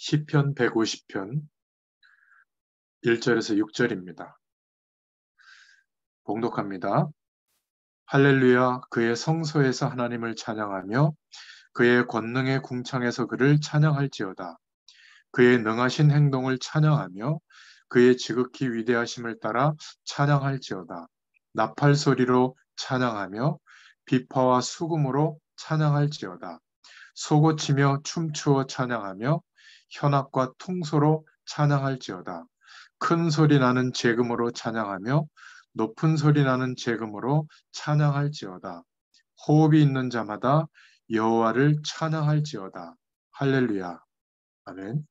시편 150편 1절에서 6절입니다. 봉독합니다. 할렐루야, 그의 성소에서 하나님을 찬양하며 그의 권능의 궁창에서 그를 찬양할지어다. 그의 능하신 행동을 찬양하며 그의 지극히 위대하심을 따라 찬양할지어다. 나팔 소리로 찬양하며 비파와 수금으로 찬양할지어다. 소고치며 춤추어 찬양하며 현악과 퉁소로 찬양할지어다. 큰 소리 나는 재금으로 찬양하며 높은 소리 나는 재금으로 찬양할지어다. 호흡이 있는 자마다 여호와를 찬양할지어다. 할렐루야. 아멘.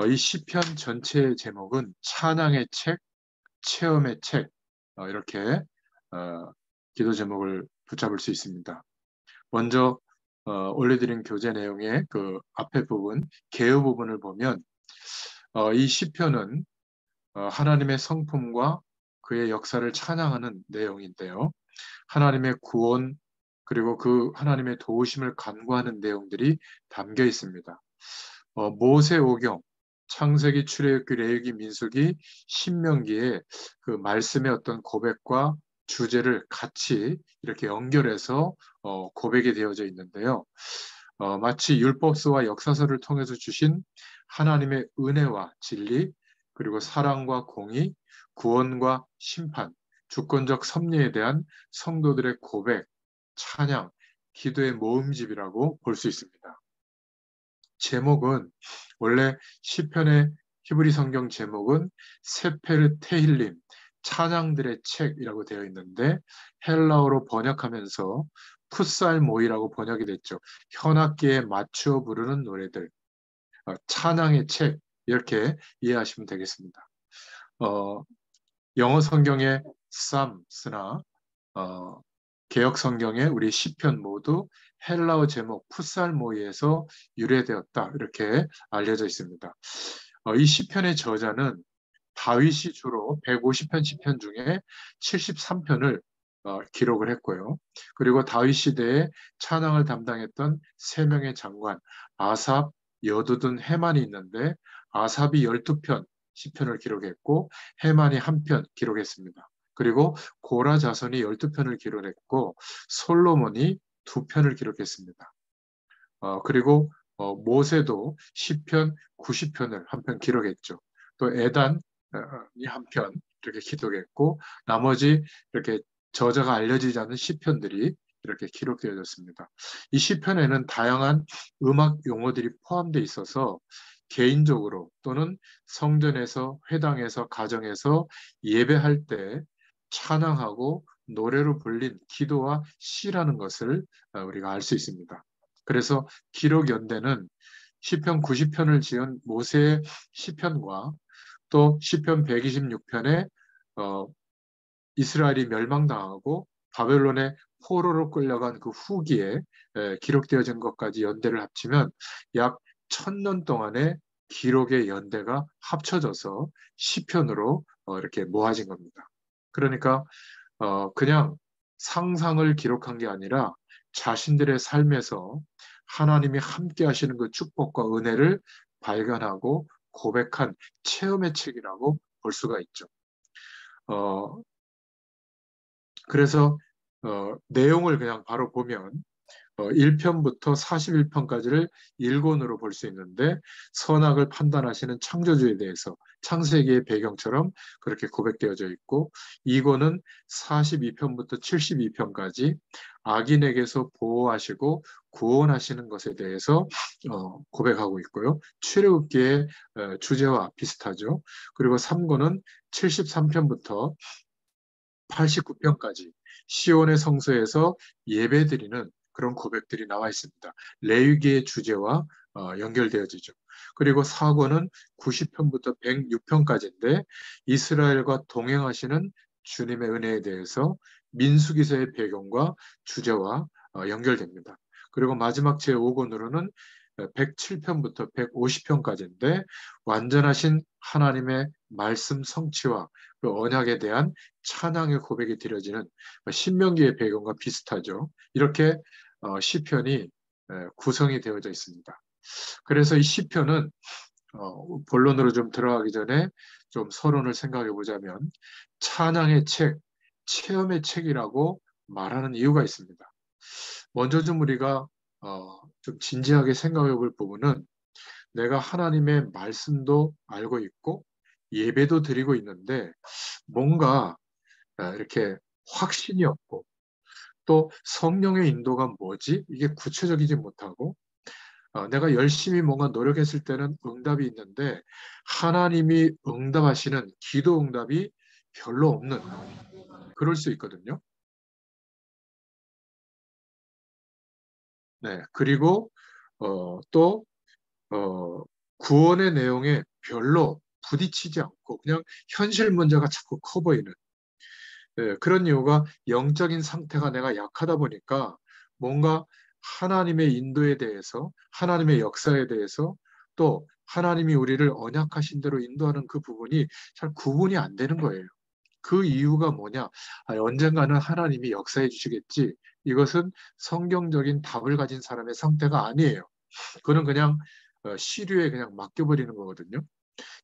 이 시편 전체의 제목은 찬양의 책, 체험의 책, 이렇게 기도 제목을 붙잡을 수 있습니다. 먼저 올려드린 교재 내용의 그 앞에 부분, 개요 부분을 보면 이 시편은 하나님의 성품과 그의 역사를 찬양하는 내용인데요. 하나님의 구원 그리고 그 하나님의 도우심을 간구하는 내용들이 담겨 있습니다. 모세오경, 창세기, 출애굽기, 레위기, 민수기, 신명기에 그 말씀의 어떤 고백과 주제를 같이 이렇게 연결해서 고백이 되어져 있는데요. 마치 율법서와 역사서를 통해서 주신 하나님의 은혜와 진리, 그리고 사랑과 공의, 구원과 심판, 주권적 섭리에 대한 성도들의 고백, 찬양, 기도의 모음집이라고 볼 수 있습니다. 제목은 원래 시편의 히브리 성경 제목은 세페르 테힐림, 찬양들의 책이라고 되어 있는데 헬라어로 번역하면서 풋살모이라고 번역이 됐죠. 현악기에 맞추어 부르는 노래들, 찬양의 책 이렇게 이해하시면 되겠습니다. 영어 성경의 Psalms나 개역 성경의 우리 시편 모두 헬라어 제목 풋살모이에서 유래되었다 이렇게 알려져 있습니다. 이 시편의 저자는 다윗이 주로 150편 시편 중에 73편을 기록을 했고요. 그리고 다윗 시대에 찬양을 담당했던 3명의 장관 아삽, 여두둔, 헤만이 있는데 아삽이 12편 시편을 기록했고 헤만이 1편 기록했습니다. 그리고 고라 자손이 12편을 기록했고 솔로몬이 2편을 기록했습니다. 그리고 모세도 시편 90편을 한 편 기록했죠. 또 에단이 한 편 이렇게 기록했고 나머지 이렇게 저자가 알려지지 않은 시편들이 이렇게 기록되어졌습니다. 이 시편에는 다양한 음악 용어들이 포함되어 있어서 개인적으로 또는 성전에서, 회당에서, 가정에서 예배할 때 찬양하고 노래로 불린 기도와 시라는 것을 우리가 알 수 있습니다. 그래서 기록 연대는 시편 90편을 지은 모세의 시편과 또 시편 126편에 이스라엘이 멸망당하고 바벨론의 포로로 끌려간 그 후기에 기록되어진 것까지 연대를 합치면 약 1000년 동안의 기록의 연대가 합쳐져서 시편으로 이렇게 모아진 겁니다. 그러니까 그냥 상상을 기록한 게 아니라 자신들의 삶에서 하나님이 함께 하시는 그 축복과 은혜를 발견하고 고백한 체험의 책이라고 볼 수가 있죠. 그래서 내용을 그냥 바로 보면 1편부터 41편까지를 1권으로 볼 수 있는데 선악을 판단하시는 창조주에 대해서 창세기의 배경처럼 그렇게 고백되어져 있고 2권은 42편부터 72편까지 악인에게서 보호하시고 구원하시는 것에 대해서 고백하고 있고요. 출애굽기의 주제와 비슷하죠. 그리고 3권은 73편부터 89편까지 시온의 성소에서 예배드리는 그런 고백들이 나와 있습니다. 레위기의 주제와 연결되어지죠. 그리고 4권은 90편부터 106편까지인데 이스라엘과 동행하시는 주님의 은혜에 대해서 민수기서의 배경과 주제와 연결됩니다. 그리고 마지막 제5권으로는 107편부터 150편까지인데 완전하신 하나님의 말씀 성취와 그 언약에 대한 찬양의 고백이 드려지는 신명기의 배경과 비슷하죠. 이렇게 시편이 구성이 되어져 있습니다. 그래서 이 시편은 본론으로 좀 들어가기 전에 좀 서론을 생각해 보자면 찬양의 책, 체험의 책이라고 말하는 이유가 있습니다. 먼저 좀 우리가 좀 진지하게 생각해 볼 부분은 내가 하나님의 말씀도 알고 있고 예배도 드리고 있는데 뭔가 이렇게 확신이 없고 또 성령의 인도가 뭐지? 이게 구체적이지 못하고 내가 열심히 뭔가 노력했을 때는 응답이 있는데 하나님이 응답하시는 기도 응답이 별로 없는 그럴 수 있거든요. 네. 그리고 또 구원의 내용에 별로 부딪히지 않고 그냥 현실 문제가 자꾸 커 보이는 그런 이유가 영적인 상태가 내가 약하다 보니까 뭔가 하나님의 인도에 대해서 하나님의 역사에 대해서 또 하나님이 우리를 언약하신 대로 인도하는 그 부분이 잘 구분이 안 되는 거예요. 그 이유가 뭐냐? 언젠가는 하나님이 역사해 주시겠지. 이것은 성경적인 답을 가진 사람의 상태가 아니에요. 그는 그냥 시류에 그냥 맡겨버리는 거거든요.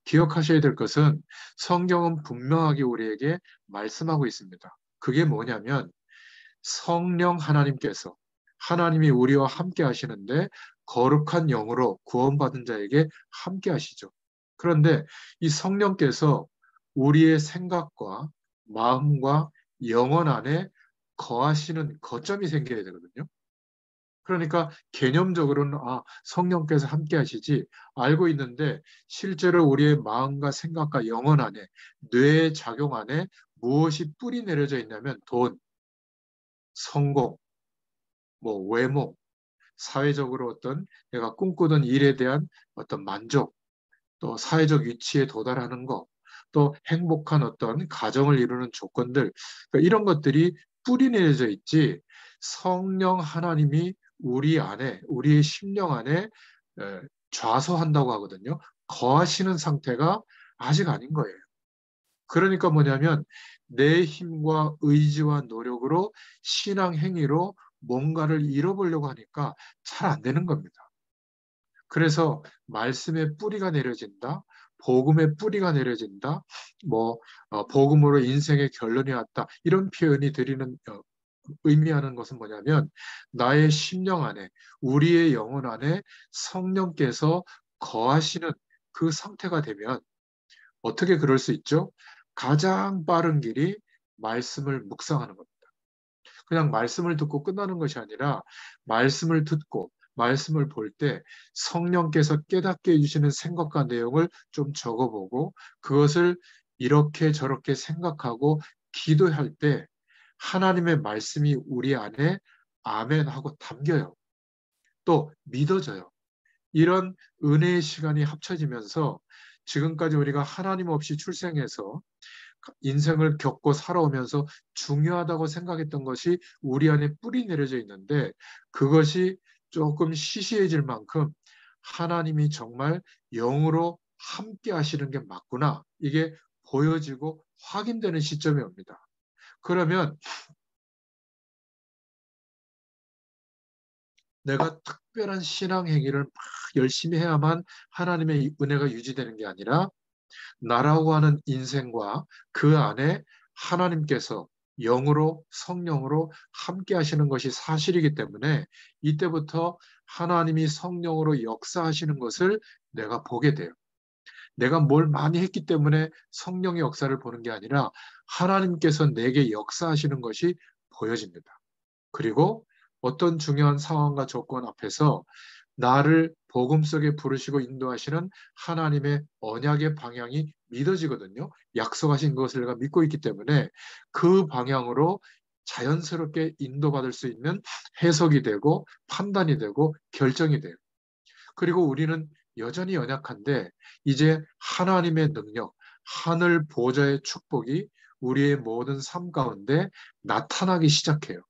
기억하셔야 될 것은 성경은 분명하게 우리에게 말씀하고 있습니다. 그게 뭐냐면 성령 하나님께서 하나님이 우리와 함께 하시는데 거룩한 영으로 구원받은 자에게 함께 하시죠. 그런데 이 성령께서 우리의 생각과 마음과 영혼 안에 거하시는 거점이 생겨야 되거든요. 그러니까 개념적으로는 성령께서 함께 하시지 알고 있는데 실제로 우리의 마음과 생각과 영혼 안에 뇌의 작용 안에 무엇이 뿌리 내려져 있냐면 돈, 성공, 뭐 외모, 사회적으로 어떤 내가 꿈꾸던 일에 대한 어떤 만족, 또 사회적 위치에 도달하는 것, 또 행복한 어떤 가정을 이루는 조건들, 그러니까 이런 것들이 뿌리 내려져 있지 성령 하나님이 우리 안에, 우리의 심령 안에 좌소한다고 하거든요. 거하시는 상태가 아직 아닌 거예요. 그러니까 뭐냐면 내 힘과 의지와 노력으로 신앙 행위로 뭔가를 잃어보려고 하니까 잘 안 되는 겁니다. 그래서 말씀의 뿌리가 내려진다. 복음의 뿌리가 내려진다. 뭐 복음으로 인생의 결론이 왔다. 이런 표현이 드리는 의미하는 것은 뭐냐면 나의 심령 안에 우리의 영혼 안에 성령께서 거하시는 그 상태가 되면 어떻게 그럴 수 있죠? 가장 빠른 길이 말씀을 묵상하는 겁니다. 그냥 말씀을 듣고 끝나는 것이 아니라 말씀을 듣고 말씀을 볼 때 성령께서 깨닫게 해주시는 생각과 내용을 좀 적어보고 그것을 이렇게 저렇게 생각하고 기도할 때 하나님의 말씀이 우리 안에 아멘 하고 담겨요. 또 믿어져요. 이런 은혜의 시간이 합쳐지면서 지금까지 우리가 하나님 없이 출생해서 인생을 겪고 살아오면서 중요하다고 생각했던 것이 우리 안에 뿌리 내려져 있는데 그것이 조금 시시해질 만큼 하나님이 정말 영으로 함께 하시는 게 맞구나. 이게 보여지고 확인되는 시점이 옵니다. 그러면 내가 특별한 신앙 행위를 막 열심히 해야만 하나님의 은혜가 유지되는 게 아니라 나라고 하는 인생과 그 안에 하나님께서 영으로 성령으로 함께 하시는 것이 사실이기 때문에 이때부터 하나님이 성령으로 역사하시는 것을 내가 보게 돼요. 내가 뭘 많이 했기 때문에 성령의 역사를 보는 게 아니라 하나님께서 내게 역사하시는 것이 보여집니다. 그리고 어떤 중요한 상황과 조건 앞에서 나를 복음 속에 부르시고 인도하시는 하나님의 언약의 방향이 믿어지거든요. 약속하신 것을 내가 믿고 있기 때문에 그 방향으로 자연스럽게 인도받을 수 있는 해석이 되고 판단이 되고 결정이 돼요. 그리고 우리는 여전히 연약한데 이제 하나님의 능력, 하늘 보좌의 축복이 우리의 모든 삶 가운데 나타나기 시작해요.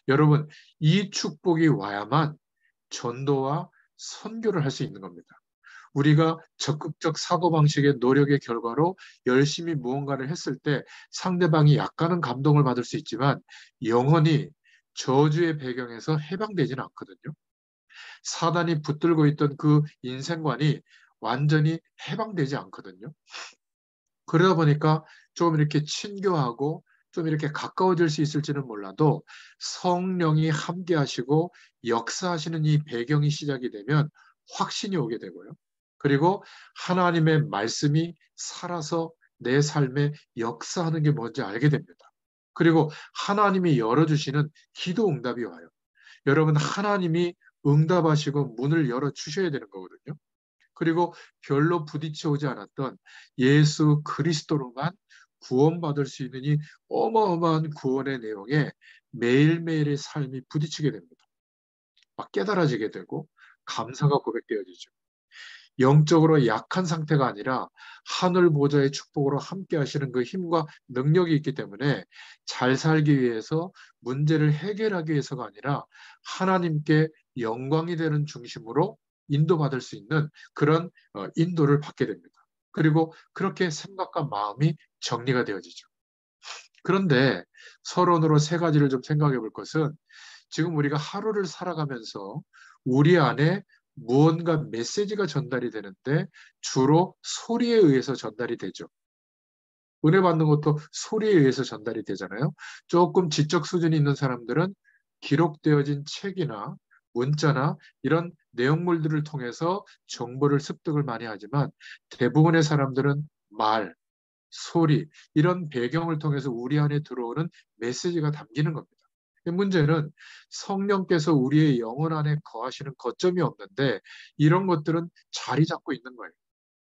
여러분, 이 축복이 와야만 전도와 선교를 할 수 있는 겁니다. 우리가 적극적 사고방식의 노력의 결과로 열심히 무언가를 했을 때 상대방이 약간은 감동을 받을 수 있지만 영원히 저주의 배경에서 해방되지는 않거든요. 사단이 붙들고 있던 그 인생관이 완전히 해방되지 않거든요. 그러다 보니까 좀 이렇게 친교하고 좀 이렇게 가까워질 수 있을지는 몰라도 성령이 함께 하시고 역사하시는 이 배경이 시작이 되면 확신이 오게 되고요. 그리고 하나님의 말씀이 살아서 내 삶에 역사하는 게 뭔지 알게 됩니다. 그리고 하나님이 열어주시는 기도 응답이 와요. 여러분, 하나님이 응답하시고 문을 열어주셔야 되는 거거든요. 그리고 별로 부딪혀 오지 않았던 예수 그리스도로만 구원받을 수 있는 이 어마어마한 구원의 내용에 매일매일의 삶이 부딪히게 됩니다. 막 깨달아지게 되고 감사가 고백되어지죠. 영적으로 약한 상태가 아니라 하늘 보좌의 축복으로 함께 하시는 그 힘과 능력이 있기 때문에 잘 살기 위해서 문제를 해결하기 위해서가 아니라 하나님께 영광이 되는 중심으로 인도받을 수 있는 그런 인도를 받게 됩니다. 그리고 그렇게 생각과 마음이 정리가 되어지죠. 그런데 서론으로 세 가지를 좀 생각해 볼 것은 지금 우리가 하루를 살아가면서 우리 안에 무언가 메시지가 전달이 되는데 주로 소리에 의해서 전달이 되죠. 은혜 받는 것도 소리에 의해서 전달이 되잖아요. 조금 지적 수준이 있는 사람들은 기록되어진 책이나 문자나 이런 내용물들을 통해서 정보를 습득을 많이 하지만 대부분의 사람들은 말, 소리, 이런 배경을 통해서 우리 안에 들어오는 메시지가 담기는 겁니다. 문제는 성령께서 우리의 영혼 안에 거하시는 거점이 없는데 이런 것들은 자리 잡고 있는 거예요.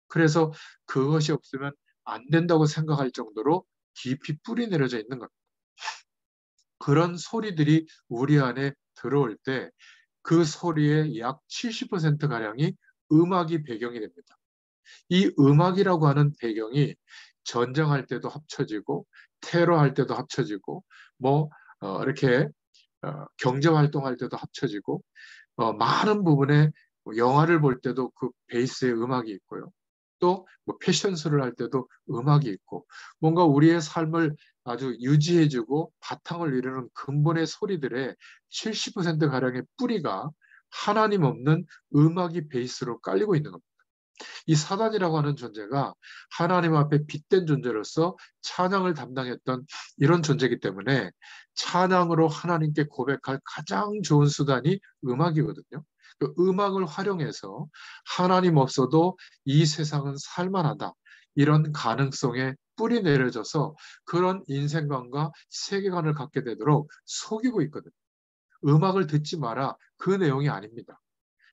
그래서 그것이 없으면 안 된다고 생각할 정도로 깊이 뿌리 내려져 있는 겁니다. 그런 소리들이 우리 안에 들어올 때 그 소리의 약 70%가량이 음악이 배경이 됩니다. 이 음악이라고 하는 배경이 전쟁할 때도 합쳐지고 테러할 때도 합쳐지고 뭐 이렇게 경제 활동할 때도 합쳐지고 많은 부분에 뭐 영화를 볼 때도 그 베이스에 음악이 있고요. 또 뭐 패션쇼를 할 때도 음악이 있고 뭔가 우리의 삶을 아주 유지해주고 바탕을 이루는 근본의 소리들의 70%가량의 뿌리가 하나님 없는 음악이 베이스로 깔리고 있는 겁니다. 이 사단이라고 하는 존재가 하나님 앞에 빗된 존재로서 찬양을 담당했던 이런 존재이기 때문에 찬양으로 하나님께 고백할 가장 좋은 수단이 음악이거든요. 그 음악을 활용해서 하나님 없어도 이 세상은 살만하다. 이런 가능성에 뿌리 내려져서 그런 인생관과 세계관을 갖게 되도록 속이고 있거든요. 음악을 듣지 마라. 그 내용이 아닙니다.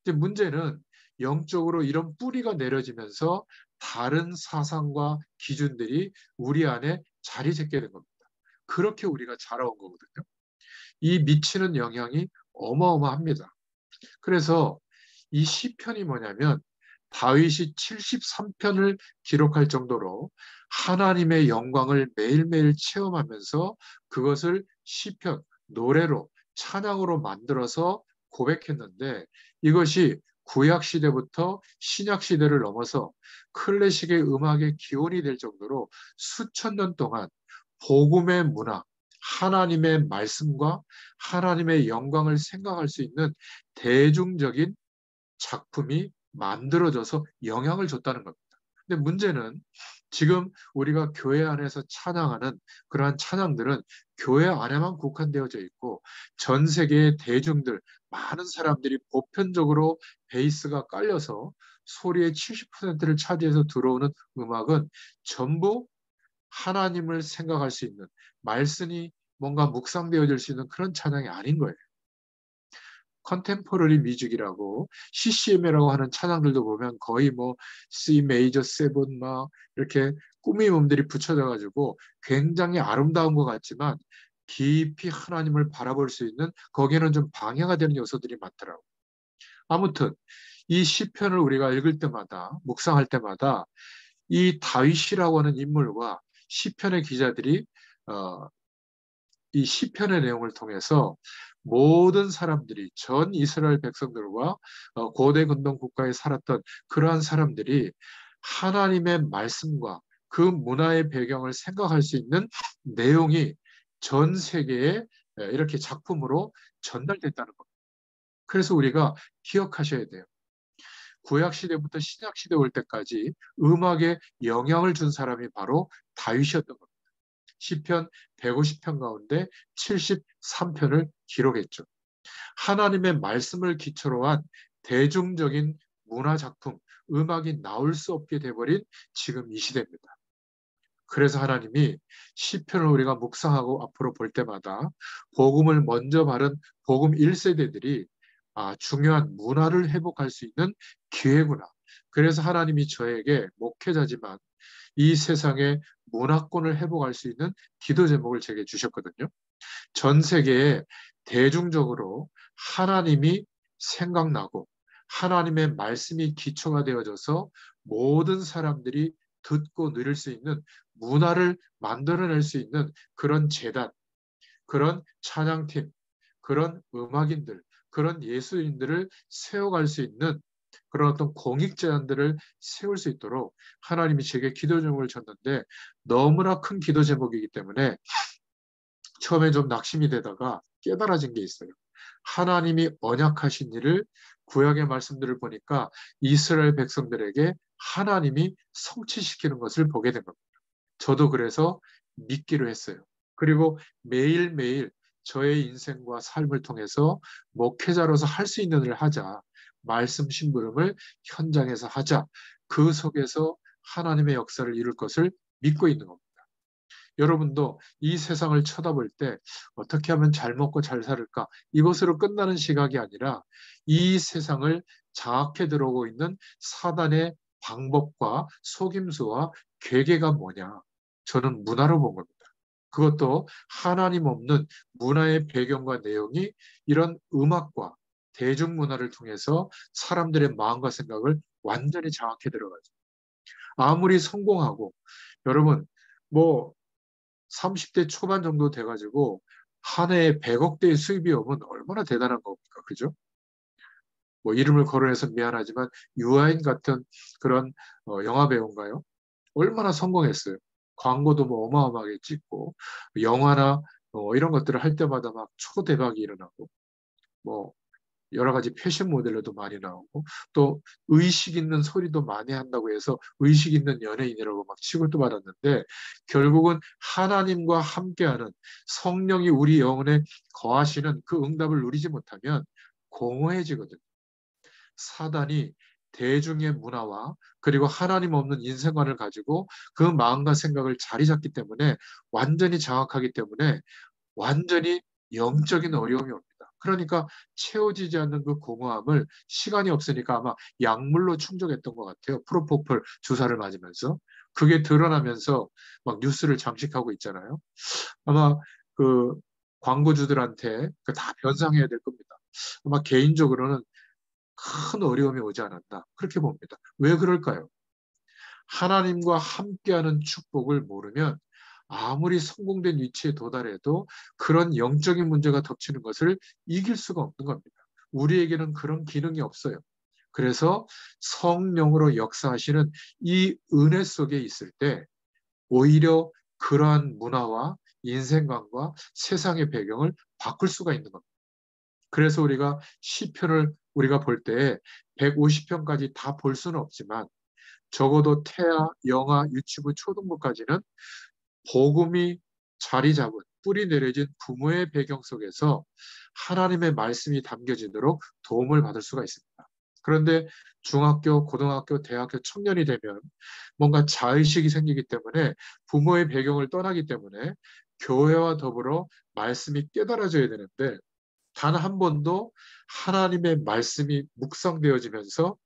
이제 문제는 영적으로 이런 뿌리가 내려지면서 다른 사상과 기준들이 우리 안에 자리 잡게 된 겁니다. 그렇게 우리가 자라온 거거든요. 이 미치는 영향이 어마어마합니다. 그래서 이 시편이 뭐냐면 다윗이 73편을 기록할 정도로 하나님의 영광을 매일매일 체험하면서 그것을 시편, 노래로, 찬양으로 만들어서 고백했는데 이것이 구약 시대부터 신약 시대를 넘어서 클래식의 음악의 기원이 될 정도로 수천 년 동안 복음의 문화, 하나님의 말씀과 하나님의 영광을 생각할 수 있는 대중적인 작품이 만들어져서 영향을 줬다는 겁니다. 근데 문제는 지금 우리가 교회 안에서 찬양하는 그러한 찬양들은 교회 안에만 국한되어져 있고 전 세계의 대중들, 많은 사람들이 보편적으로 베이스가 깔려서 소리의 70%를 차지해서 들어오는 음악은 전부 하나님을 생각할 수 있는 말씀이 뭔가 묵상되어질 수 있는 그런 찬양이 아닌 거예요. 컨템포러리 뮤직이라고 CCM이라고 하는 찬양들도 보면 거의 뭐 C 메이저 세븐 막 이렇게 꾸밈음들이 붙여져 가지고 굉장히 아름다운 것 같지만 깊이 하나님을 바라볼 수 있는 거기에는 좀 방해가 되는 요소들이 많더라고요. 아무튼 이 시편을 우리가 읽을 때마다 묵상할 때마다 이 다윗이라고 하는 인물과 시편의 기자들이 어, 이 시편의 내용을 통해서 모든 사람들이 전 이스라엘 백성들과 고대 근동 국가에 살았던 그러한 사람들이 하나님의 말씀과 그 문화의 배경을 생각할 수 있는 내용이 전 세계에 이렇게 작품으로 전달됐다는 겁니다. 그래서 우리가 기억하셔야 돼요. 구약시대부터 신약시대 올 때까지 음악에 영향을 준 사람이 바로 다윗이었던 겁니다. 시편 150편 가운데 73편을 기록했죠. 하나님의 말씀을 기초로 한 대중적인 문화작품, 음악이 나올 수 없게 돼버린 지금 이 시대입니다. 그래서 하나님이 시편을 우리가 묵상하고 앞으로 볼 때마다 복음을 먼저 바른 복음 1세대들이 중요한 문화를 회복할 수 있는 기회구나. 그래서 하나님이 저에게 목회자지만 이 세상의 문화권을 회복할 수 있는 기도 제목을 제게 주셨거든요. 전 세계에 대중적으로 하나님이 생각나고 하나님의 말씀이 기초가 되어져서 모든 사람들이 듣고 누릴 수 있는 문화를 만들어낼 수 있는 그런 재단, 그런 찬양팀, 그런 음악인들, 그런 예술인들을 세워갈 수 있는 그런 어떤 공익제안들을 세울 수 있도록 하나님이 제게 기도 제목을 줬는데 너무나 큰 기도 제목이기 때문에 처음에 좀 낙심이 되다가 깨달아진 게 있어요. 하나님이 언약하신 일을 구약의 말씀들을 보니까 이스라엘 백성들에게 하나님이 성취시키는 것을 보게 된 겁니다. 저도 그래서 믿기로 했어요. 그리고 매일매일 저의 인생과 삶을 통해서 목회자로서 할 수 있는 일을 하자. 말씀 심부름을 현장에서 하자. 그 속에서 하나님의 역사를 이룰 것을 믿고 있는 겁니다. 여러분도 이 세상을 쳐다볼 때 어떻게 하면 잘 먹고 잘 살을까? 이것으로 끝나는 시각이 아니라 이 세상을 장악해 들어오고 있는 사단의 방법과 속임수와 괴계가 뭐냐? 저는 문화로 본 겁니다. 그것도 하나님 없는 문화의 배경과 내용이 이런 음악과 대중문화를 통해서 사람들의 마음과 생각을 완전히 장악해 들어가죠. 아무리 성공하고 여러분 뭐 30대 초반 정도 돼가지고 한 해에 100억대의 수입이 오면 얼마나 대단한 겁니까? 그죠? 뭐 이름을 거론해서 미안하지만 유아인 같은 그런 영화 배우인가요? 얼마나 성공했어요. 광고도 뭐 어마어마하게 찍고 영화나 이런 것들을 할 때마다 막 초대박이 일어나고 뭐 여러 가지 패션 모델로도 많이 나오고 또 의식 있는 소리도 많이 한다고 해서 의식 있는 연예인이라고 막 취급도 받았는데 결국은 하나님과 함께하는 성령이 우리 영혼에 거하시는 그 응답을 누리지 못하면 공허해지거든요. 사단이 대중의 문화와 그리고 하나님 없는 인생관을 가지고 그 마음과 생각을 자리 잡기 때문에 완전히 장악하기 때문에 완전히 영적인 어려움이 옵니다. 그러니까 채워지지 않는 그 공허함을 시간이 없으니까 아마 약물로 충족했던 것 같아요. 프로포폴 주사를 맞으면서. 그게 드러나면서 막 뉴스를 장식하고 있잖아요. 아마 그 광고주들한테 다 변상해야 될 겁니다. 아마 개인적으로는 큰 어려움이 오지 않았나 그렇게 봅니다. 왜 그럴까요? 하나님과 함께하는 축복을 모르면 아무리 성공된 위치에 도달해도 그런 영적인 문제가 덮치는 것을 이길 수가 없는 겁니다. 우리에게는 그런 기능이 없어요. 그래서 성령으로 역사하시는 이 은혜 속에 있을 때 오히려 그러한 문화와 인생관과 세상의 배경을 바꿀 수가 있는 겁니다. 그래서 우리가 시편을 우리가 볼 때 150편까지 다 볼 수는 없지만 적어도 태아, 영아, 유치부, 초등부까지는 복음이 자리 잡은 뿌리 내려진 부모의 배경 속에서 하나님의 말씀이 담겨지도록 도움을 받을 수가 있습니다. 그런데 중학교, 고등학교, 대학교 청년이 되면 뭔가 자의식이 생기기 때문에 부모의 배경을 떠나기 때문에 교회와 더불어 말씀이 깨달아져야 되는데 단 한 번도 하나님의 말씀이 묵상되어지면서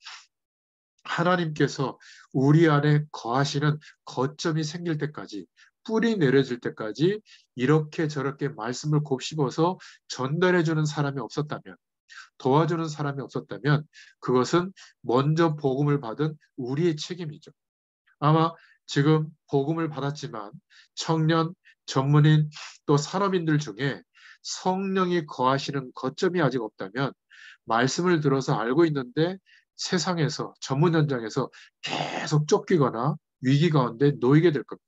하나님께서 우리 안에 거하시는 거점이 생길 때까지 뿌리 내려질 때까지 이렇게 저렇게 말씀을 곱씹어서 전달해주는 사람이 없었다면 도와주는 사람이 없었다면 그것은 먼저 복음을 받은 우리의 책임이죠. 아마 지금 복음을 받았지만 청년, 전문인 또 산업인들 중에 성령이 거하시는 거점이 아직 없다면 말씀을 들어서 알고 있는데 세상에서 전문 현장에서 계속 쫓기거나 위기 가운데 놓이게 될 겁니다.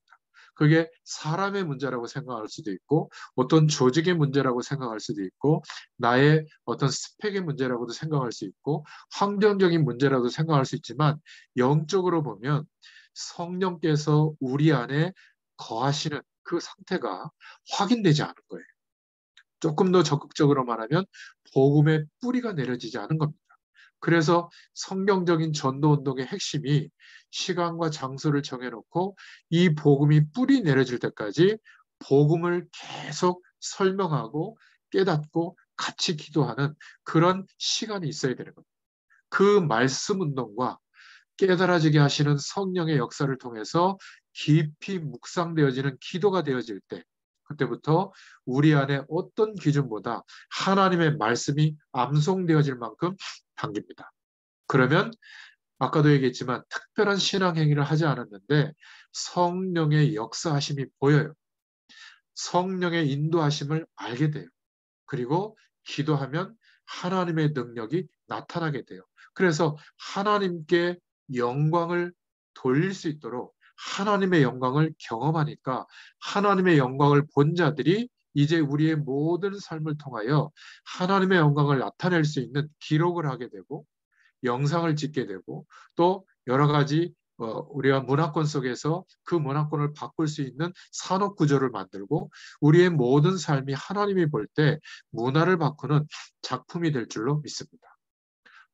그게 사람의 문제라고 생각할 수도 있고 어떤 조직의 문제라고 생각할 수도 있고 나의 어떤 스펙의 문제라고도 생각할 수 있고 환경적인 문제라도 생각할 수 있지만 영적으로 보면 성령께서 우리 안에 거하시는 그 상태가 확인되지 않은 거예요. 조금 더 적극적으로 말하면 복음의 뿌리가 내려지지 않은 겁니다. 그래서 성경적인 전도 운동의 핵심이 시간과 장소를 정해놓고 이 복음이 뿌리 내려질 때까지 복음을 계속 설명하고 깨닫고 같이 기도하는 그런 시간이 있어야 되는 겁니다. 그 말씀 운동과 깨달아지게 하시는 성령의 역사를 통해서 깊이 묵상되어지는 기도가 되어질 때 그때부터 우리 안에 어떤 기준보다 하나님의 말씀이 암송되어질 만큼 당깁니다. 그러면 아까도 얘기했지만 특별한 신앙 행위를 하지 않았는데 성령의 역사하심이 보여요. 성령의 인도하심을 알게 돼요. 그리고 기도하면 하나님의 능력이 나타나게 돼요. 그래서 하나님께 영광을 돌릴 수 있도록 하나님의 영광을 경험하니까 하나님의 영광을 본 자들이 이제 우리의 모든 삶을 통하여 하나님의 영광을 나타낼 수 있는 기록을 하게 되고 영상을 찍게 되고 또 여러 가지 우리가 문화권 속에서 그 문화권을 바꿀 수 있는 산업 구조를 만들고 우리의 모든 삶이 하나님이 볼 때 문화를 바꾸는 작품이 될 줄로 믿습니다.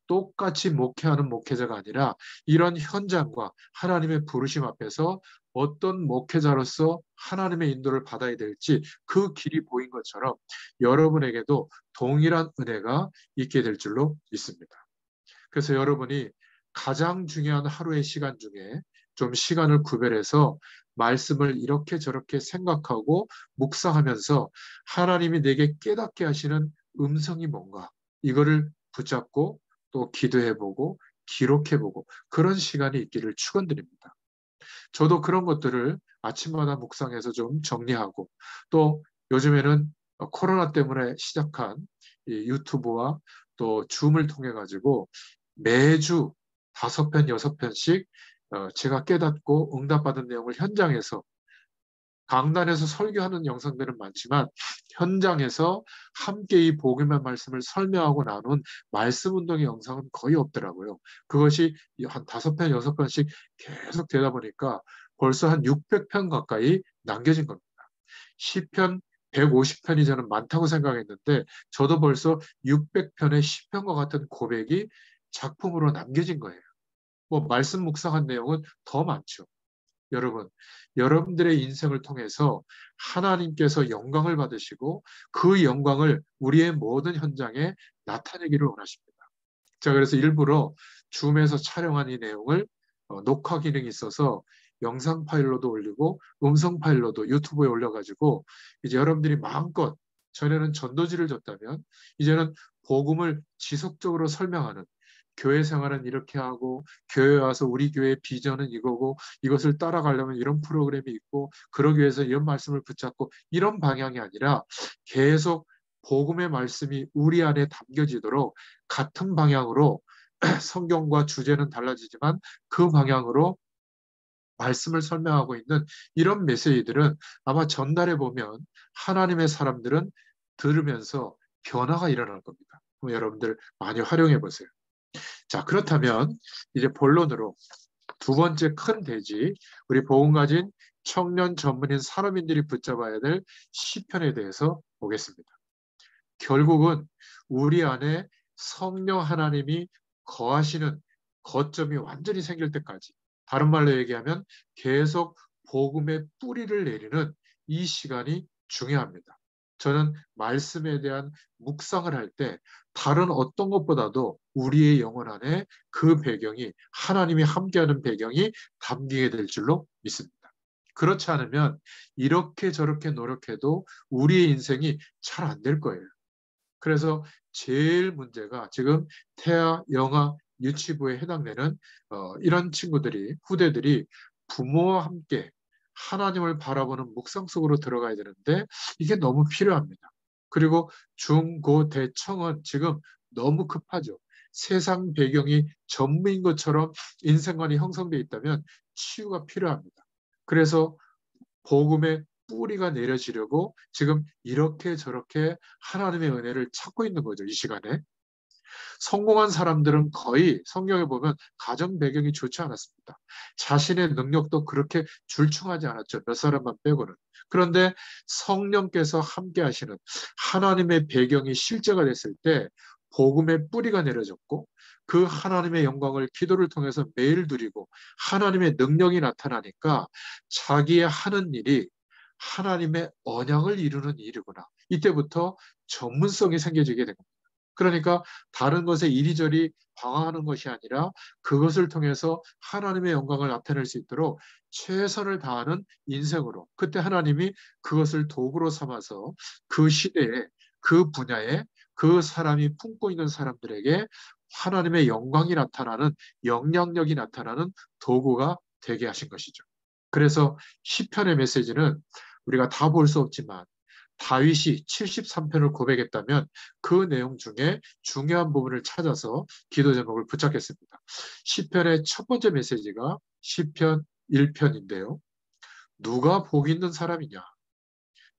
똑같이 목회하는 목회자가 아니라 이런 현장과 하나님의 부르심 앞에서 어떤 목회자로서 하나님의 인도를 받아야 될지 그 길이 보인 것처럼 여러분에게도 동일한 은혜가 있게 될 줄로 믿습니다. 그래서 여러분이 가장 중요한 하루의 시간 중에 좀 시간을 구별해서 말씀을 이렇게 저렇게 생각하고 묵상하면서 하나님이 내게 깨닫게 하시는 음성이 뭔가 이거를 붙잡고 또 기도해보고 기록해보고 그런 시간이 있기를 축원드립니다. 저도 그런 것들을 아침마다 묵상해서 좀 정리하고 또 요즘에는 코로나 때문에 시작한 이 유튜브와 또 줌을 통해 가지고 매주 5편, 6편씩 제가 깨닫고 응답받은 내용을 현장에서 강단에서 설교하는 영상들은 많지만 현장에서 함께 이 복음의 말씀을 설명하고 나눈 말씀 운동의 영상은 거의 없더라고요. 그것이 한 5편, 6편씩 계속 되다 보니까 벌써 한 600편 가까이 남겨진 겁니다. 시편 150편이 저는 많다고 생각했는데 저도 벌써 600편의 시편과 같은 고백이 작품으로 남겨진 거예요. 뭐 말씀 묵상한 내용은 더 많죠. 여러분, 여러분들의 인생을 통해서 하나님께서 영광을 받으시고 그 영광을 우리의 모든 현장에 나타내기를 원하십니다. 자, 그래서 일부러 줌에서 촬영한 이 내용을 녹화 기능이 있어서 영상 파일로도 올리고 음성 파일로도 유튜브에 올려가지고 이제 여러분들이 마음껏 전에는 전도지를 줬다면 이제는 복음을 지속적으로 설명하는 교회 생활은 이렇게 하고 교회 와서 우리 교회의 비전은 이거고 이것을 따라가려면 이런 프로그램이 있고 그러기 위해서 이런 말씀을 붙잡고 이런 방향이 아니라 계속 복음의 말씀이 우리 안에 담겨지도록 같은 방향으로 성경과 주제는 달라지지만 그 방향으로 말씀을 설명하고 있는 이런 메시지들은 아마 전달해 보면 하나님의 사람들은 들으면서 변화가 일어날 겁니다. 여러분들 많이 활용해 보세요. 자, 그렇다면 이제 본론으로 두 번째 큰 대지, 우리 복음 가진 청년 전문인 산업인들이 붙잡아야 될 시편에 대해서 보겠습니다. 결국은 우리 안에 성령 하나님이 거하시는 거점이 완전히 생길 때까지, 다른 말로 얘기하면 계속 복음의 뿌리를 내리는 이 시간이 중요합니다. 저는 말씀에 대한 묵상을 할 때 다른 어떤 것보다도 우리의 영혼 안에 그 배경이 하나님이 함께하는 배경이 담기게 될 줄로 믿습니다. 그렇지 않으면 이렇게 저렇게 노력해도 우리의 인생이 잘 안 될 거예요. 그래서 제일 문제가 지금 태아, 영아, 유치부에 해당되는 이런 친구들이 후대들이 부모와 함께 하나님을 바라보는 묵상 속으로 들어가야 되는데 이게 너무 필요합니다. 그리고 중, 고, 대청은 지금 너무 급하죠. 세상 배경이 전무인 것처럼 인생관이 형성돼 있다면 치유가 필요합니다. 그래서 복음의 뿌리가 내려지려고 지금 이렇게 저렇게 하나님의 은혜를 찾고 있는 거죠. 이 시간에. 성공한 사람들은 거의 성경에 보면 가정 배경이 좋지 않았습니다. 자신의 능력도 그렇게 출중하지 않았죠. 몇 사람만 빼고는. 그런데 성령께서 함께 하시는 하나님의 배경이 실제가 됐을 때 복음의 뿌리가 내려졌고 그 하나님의 영광을 기도를 통해서 매일 누리고 하나님의 능력이 나타나니까 자기의 하는 일이 하나님의 언약을 이루는 일이구나. 이때부터 전문성이 생겨지게 된 겁니다. 그러니까 다른 것에 이리저리 방황하는 것이 아니라 그것을 통해서 하나님의 영광을 나타낼 수 있도록 최선을 다하는 인생으로 그때 하나님이 그것을 도구로 삼아서 그 시대에 그 분야에 그 사람이 품고 있는 사람들에게 하나님의 영광이 나타나는 영향력이 나타나는 도구가 되게 하신 것이죠. 그래서 시편의 메시지는 우리가 다 볼 수 없지만 다윗이 73편을 고백했다면 그 내용 중에 중요한 부분을 찾아서 기도 제목을 붙잡겠습니다. 시편의 첫 번째 메시지가 시편 1편인데요. 누가 복 있는 사람이냐?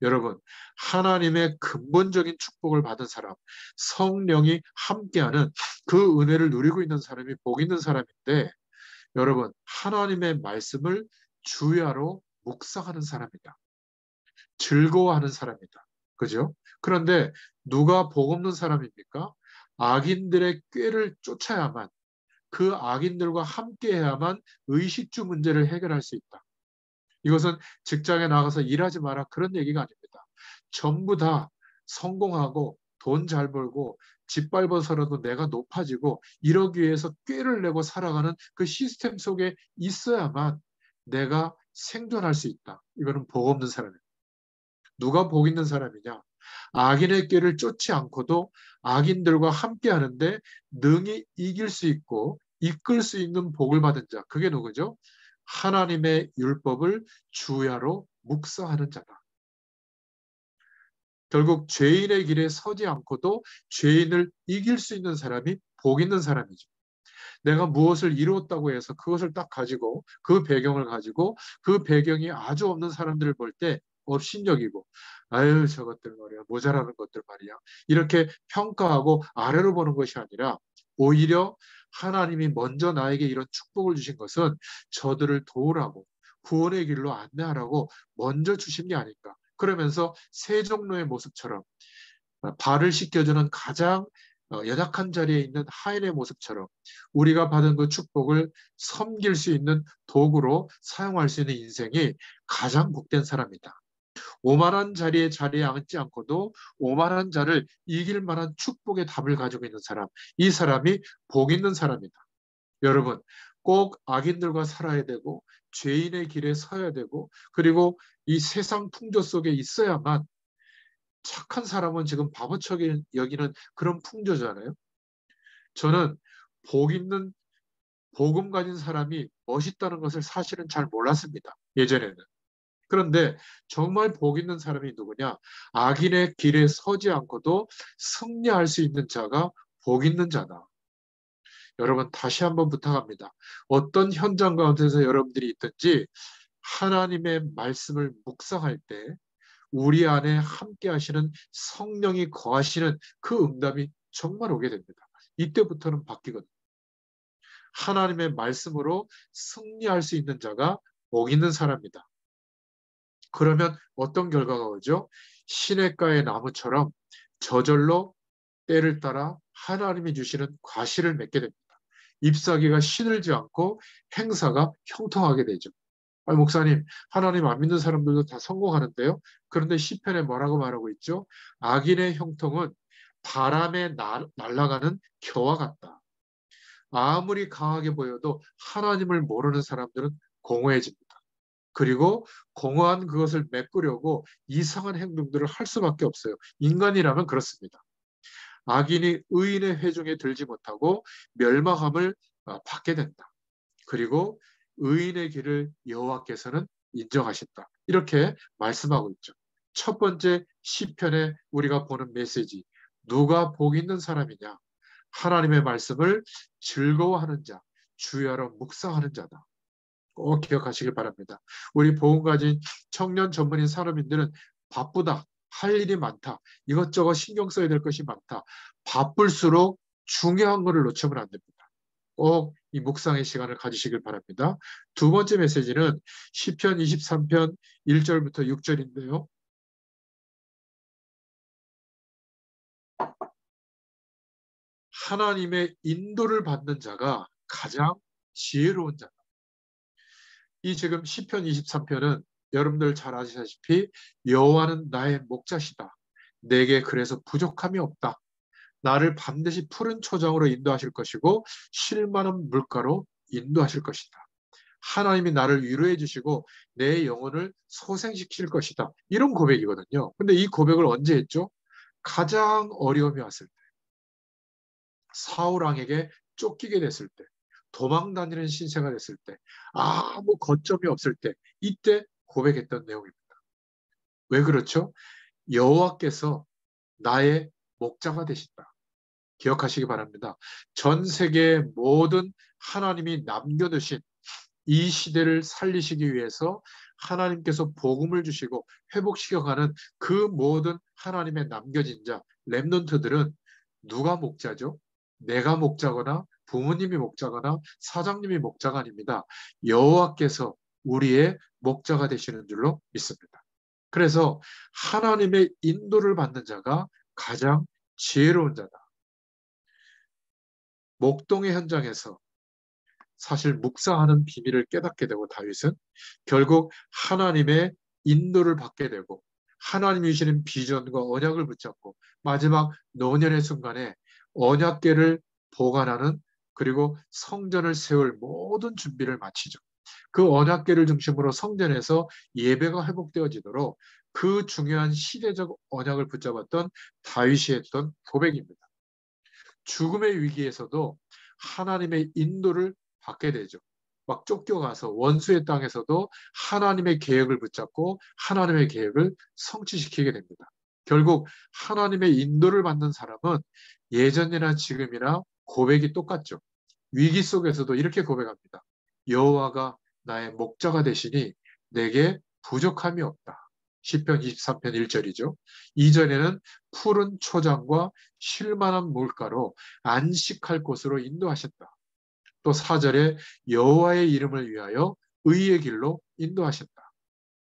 여러분, 하나님의 근본적인 축복을 받은 사람, 성령이 함께하는 그 은혜를 누리고 있는 사람이 복 있는 사람인데, 여러분, 하나님의 말씀을 주야로 묵상하는 사람이다. 즐거워하는 사람이다. 그죠? 그런데 누가 복 없는 사람입니까? 악인들의 꾀를 쫓아야만 그 악인들과 함께해야만 의식주 문제를 해결할 수 있다. 이것은 직장에 나가서 일하지 마라 그런 얘기가 아닙니다. 전부 다 성공하고 돈 잘 벌고 집 밟아서라도 내가 높아지고 이러기 위해서 꾀를 내고 살아가는 그 시스템 속에 있어야만 내가 생존할 수 있다. 이거는 복 없는 사람입니다. 누가 복 있는 사람이냐? 악인의 꾀를 쫓지 않고도 악인들과 함께 하는데 능히 이길 수 있고 이끌 수 있는 복을 받은 자. 그게 누구죠? 하나님의 율법을 주야로 묵상하는 자다. 결국 죄인의 길에 서지 않고도 죄인을 이길 수 있는 사람이 복 있는 사람이죠. 내가 무엇을 이루었다고 해서 그것을 딱 가지고 그 배경을 가지고 그 배경이 아주 없는 사람들을 볼 때 업신여기고 아유 저것들 말이야 모자라는 것들 말이야 이렇게 평가하고 아래로 보는 것이 아니라 오히려 하나님이 먼저 나에게 이런 축복을 주신 것은 저들을 도우라고 구원의 길로 안내하라고 먼저 주신 게 아닐까. 그러면서 세종로의 모습처럼 발을 씻겨주는 가장 연약한 자리에 있는 하인의 모습처럼 우리가 받은 그 축복을 섬길 수 있는 도구로 사용할 수 있는 인생이 가장 복된 사람이다. 오만한 자리에 앉지 않고도 오만한 자를 이길 만한 축복의 답을 가지고 있는 사람, 이 사람이 복 있는 사람이다. 여러분, 꼭 악인들과 살아야 되고 죄인의 길에 서야 되고 그리고 이 세상 풍조 속에 있어야만 착한 사람은 지금 바보처럼 여기는 그런 풍조잖아요. 저는 복 있는 복음 가진 사람이 멋있다는 것을 사실은 잘 몰랐습니다. 예전에는. 그런데 정말 복 있는 사람이 누구냐? 악인의 길에 서지 않고도 승리할 수 있는 자가 복 있는 자다. 여러분 다시 한번 부탁합니다. 어떤 현장 가운데서 여러분들이 있든지 하나님의 말씀을 묵상할 때 우리 안에 함께 하시는 성령이 거하시는 그 응답이 정말 오게 됩니다. 이때부터는 바뀌거든요. 하나님의 말씀으로 승리할 수 있는 자가 복 있는 사람이다. 그러면 어떤 결과가 오죠? 시냇가의 나무처럼 저절로 때를 따라 하나님이 주시는 과실을 맺게 됩니다. 잎사귀가 시들지 않고 행사가 형통하게 되죠. 아니, 목사님, 하나님 안 믿는 사람들도 다 성공하는데요. 그런데 시편에 뭐라고 말하고 있죠? 악인의 형통은 바람에 날아가는 겨와 같다. 아무리 강하게 보여도 하나님을 모르는 사람들은 공허해집니다. 그리고 공허한 그것을 메꾸려고 이상한 행동들을 할 수밖에 없어요. 인간이라면 그렇습니다. 악인이 의인의 회중에 들지 못하고 멸망함을 받게 된다. 그리고 의인의 길을 여호와께서는 인정하신다. 이렇게 말씀하고 있죠. 첫 번째 시편에 우리가 보는 메시지. 누가 복 있는 사람이냐? 하나님의 말씀을 즐거워하는 자, 주야로 묵상하는 자다. 꼭 기억하시길 바랍니다. 우리 보험 가진 청년 전문인 산업인들은 바쁘다, 할 일이 많다, 이것저것 신경 써야 될 것이 많다. 바쁠수록 중요한 것을 놓치면 안 됩니다. 꼭 이 묵상의 시간을 가지시길 바랍니다. 두 번째 메시지는 시편 23편 1절부터 6절인데요. 하나님의 인도를 받는 자가 가장 지혜로운 자다. 이 지금 시편 23편은 여러분들 잘 아시다시피 여호와는 나의 목자시다. 내게 그래서 부족함이 없다. 나를 반드시 푸른 초장으로 인도하실 것이고 쉴 만한 물가로 인도하실 것이다. 하나님이 나를 위로해 주시고 내 영혼을 소생시킬 것이다. 이런 고백이거든요. 근데 이 고백을 언제 했죠? 가장 어려움이 왔을 때, 사울 왕에게 쫓기게 됐을 때, 도망 다니는 신세가 됐을 때, 아무 거점이 없을 때, 이때 고백했던 내용입니다. 왜 그렇죠? 여호와께서 나의 목자가 되신다. 기억하시기 바랍니다. 전 세계 모든 하나님이 남겨두신 이 시대를 살리시기 위해서 하나님께서 복음을 주시고 회복시켜가는 그 모든 하나님의 남겨진 자, 렘넌트들은 누가 목자죠? 내가 목자거나 부모님이 목자거나 사장님이 목자가 아닙니다. 여호와께서 우리의 목자가 되시는 줄로 믿습니다. 그래서 하나님의 인도를 받는 자가 가장 지혜로운 자다. 목동의 현장에서 사실 묵상하는 비밀을 깨닫게 되고 다윗은 결국 하나님의 인도를 받게 되고 하나님이 주시는 비전과 언약을 붙잡고 마지막 노년의 순간에 언약궤를 보관하는 그리고 성전을 세울 모든 준비를 마치죠. 그 언약궤를 중심으로 성전에서 예배가 회복되어지도록 그 중요한 시대적 언약을 붙잡았던 다윗이 했던 고백입니다. 죽음의 위기에서도 하나님의 인도를 받게 되죠. 막 쫓겨가서 원수의 땅에서도 하나님의 계획을 붙잡고 하나님의 계획을 성취시키게 됩니다. 결국 하나님의 인도를 받는 사람은 예전이나 지금이나 고백이 똑같죠. 위기 속에서도 이렇게 고백합니다. 여호와가 나의 목자가 되시니 내게 부족함이 없다. 시편 23편 1절이죠. 2절에는 푸른 초장과 쉴만한 물가로 안식할 곳으로 인도하셨다. 또 4절에 여호와의 이름을 위하여 의의 길로 인도하셨다.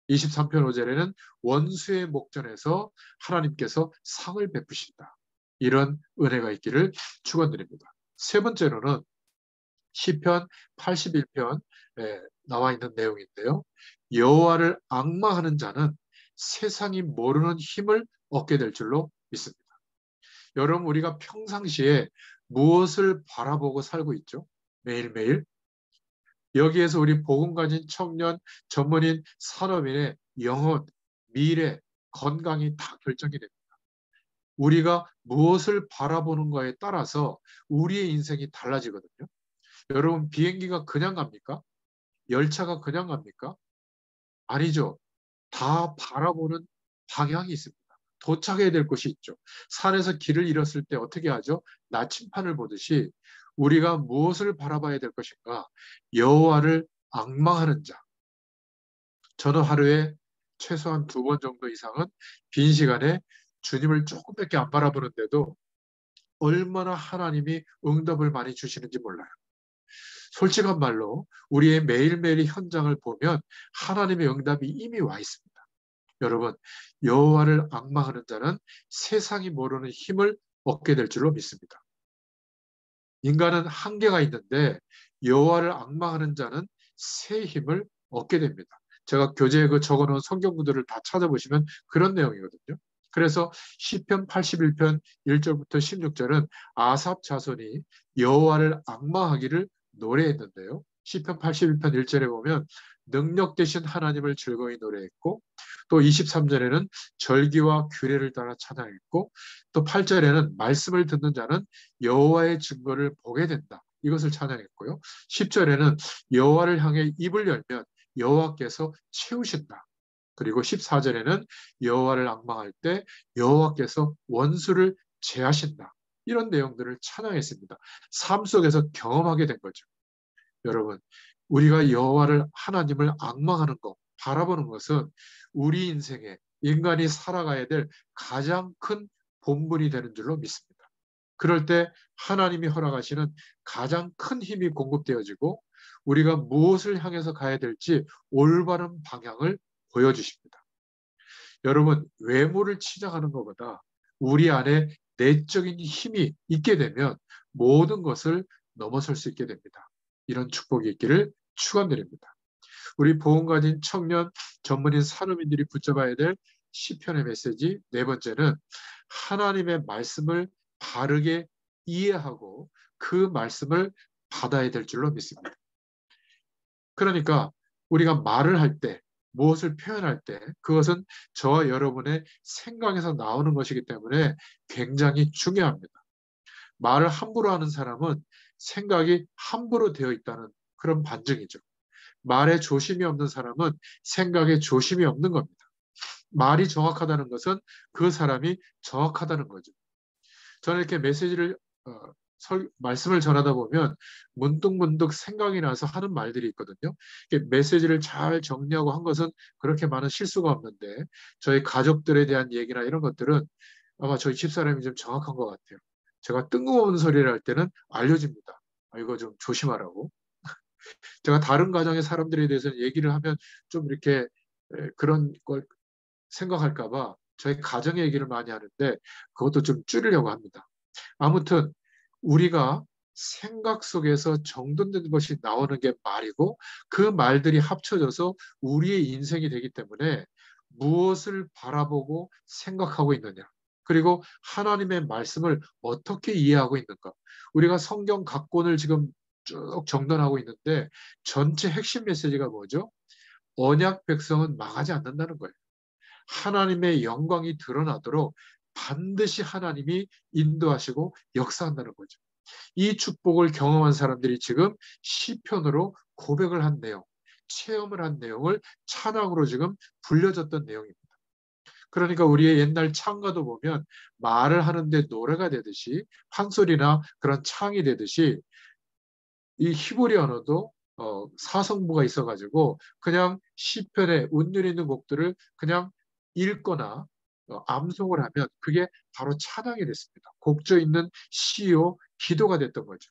23편 5절에는 원수의 목전에서 하나님께서 상을 베푸신다. 이런 은혜가 있기를 축원드립니다. 세 번째로는 시편 81편에 나와 있는 내용인데요. 여호와를 앙망하는 자는 세상이 모르는 힘을 얻게 될 줄로 믿습니다. 여러분, 우리가 평상시에 무엇을 바라보고 살고 있죠? 매일매일. 여기에서 우리 복음 가진 청년, 전문인, 산업인의 영혼, 미래, 건강이 다 결정이 됩니다. 우리가 무엇을 바라보는 거에 따라서 우리의 인생이 달라지거든요. 여러분, 비행기가 그냥 갑니까? 열차가 그냥 갑니까? 아니죠. 다 바라보는 방향이 있습니다. 도착해야 될 곳이 있죠. 산에서 길을 잃었을 때 어떻게 하죠? 나침판을 보듯이 우리가 무엇을 바라봐야 될 것인가? 여호와를 앙망하는 자. 저는 하루에 최소한 2번 정도 이상은 빈 시간에 주님을 조금밖에 안 바라보는데도 얼마나 하나님이 응답을 많이 주시는지 몰라요. 솔직한 말로 우리의 매일매일 현장을 보면 하나님의 응답이 이미 와 있습니다. 여러분, 여호와를 앙망하는 자는 세상이 모르는 힘을 얻게 될 줄로 믿습니다. 인간은 한계가 있는데 여호와를 앙망하는 자는 새 힘을 얻게 됩니다. 제가 교재에 그 적어놓은 성경 구절을 다 찾아보시면 그런 내용이거든요. 그래서 시편 81편 1절부터 16절은 아삽 자손이 여호와를 앙망하기를 노래했는데요. 시편 81편 1절에 보면 능력 되신 하나님을 즐거이 노래했고 또 23절에는 절기와 규례를 따라 찬양했고 또 8절에는 말씀을 듣는 자는 여호와의 증거를 보게 된다. 이것을 찬양했고요. 10절에는 여호와를 향해 입을 열면 여호와께서 채우신다. 그리고 14절에는 여호와를 앙망할 때 여호와께서 원수를 제하신다. 이런 내용들을 찬양했습니다. 삶 속에서 경험하게 된 거죠. 여러분, 우리가 여호와를 하나님을 앙망하는 것, 바라보는 것은 우리 인생에 인간이 살아가야 될 가장 큰 본분이 되는 줄로 믿습니다. 그럴 때 하나님이 허락하시는 가장 큰 힘이 공급되어지고 우리가 무엇을 향해서 가야 될지 올바른 방향을 보여주십니다. 여러분, 외모를 치장하는 것보다 우리 안에 내적인 힘이 있게 되면 모든 것을 넘어설 수 있게 됩니다. 이런 축복이 있기를 축원드립니다. 우리 보험 가진 청년 전문인 산업인들이 붙잡아야 될 시편의 메시지 네 번째는 하나님의 말씀을 바르게 이해하고 그 말씀을 받아야 될 줄로 믿습니다. 그러니까 우리가 말을 할 때, 무엇을 표현할 때 그것은 저와 여러분의 생각에서 나오는 것이기 때문에 굉장히 중요합니다. 말을 함부로 하는 사람은 생각이 함부로 되어 있다는 그런 반증이죠. 말에 조심이 없는 사람은 생각에 조심이 없는 겁니다. 말이 정확하다는 것은 그 사람이 정확하다는 거죠. 저는 이렇게 메시지를 말씀을 전하다 보면 문득문득 생각이 나서 하는 말들이 있거든요. 메시지를 잘 정리하고 한 것은 그렇게 많은 실수가 없는데 저희 가족들에 대한 얘기나 이런 것들은 아마 저희 집사람이 좀 정확한 것 같아요. 제가 뜬금없는 소리를 할 때는 알려집니다. 이거 좀 조심하라고. 제가 다른 가정의 사람들에 대해서 얘기를 하면 좀 이렇게 그런 걸 생각할까 봐 저희 가정의 얘기를 많이 하는데 그것도 좀 줄이려고 합니다. 아무튼 우리가 생각 속에서 정돈된 것이 나오는 게 말이고 그 말들이 합쳐져서 우리의 인생이 되기 때문에 무엇을 바라보고 생각하고 있느냐 그리고 하나님의 말씀을 어떻게 이해하고 있는가 우리가 성경 각권을 지금 쭉 정돈하고 있는데 전체 핵심 메시지가 뭐죠? 언약 백성은 망하지 않는다는 거예요. 하나님의 영광이 드러나도록 반드시 하나님이 인도하시고 역사한다는 거죠. 이 축복을 경험한 사람들이 지금 시편으로 고백을 한 내용, 체험을 한 내용을 찬양으로 지금 불려졌던 내용입니다. 그러니까 우리의 옛날 창가도 보면 말을 하는데 노래가 되듯이 판소리나 그런 창이 되듯이 이 히브리 언어도 사성부가 있어가지고 그냥 시편에 운율 있는 곡들을 그냥 읽거나 암송을 하면 그게 바로 찬양이 됐습니다. 곡조 있는 시요, 기도가 됐던 거죠.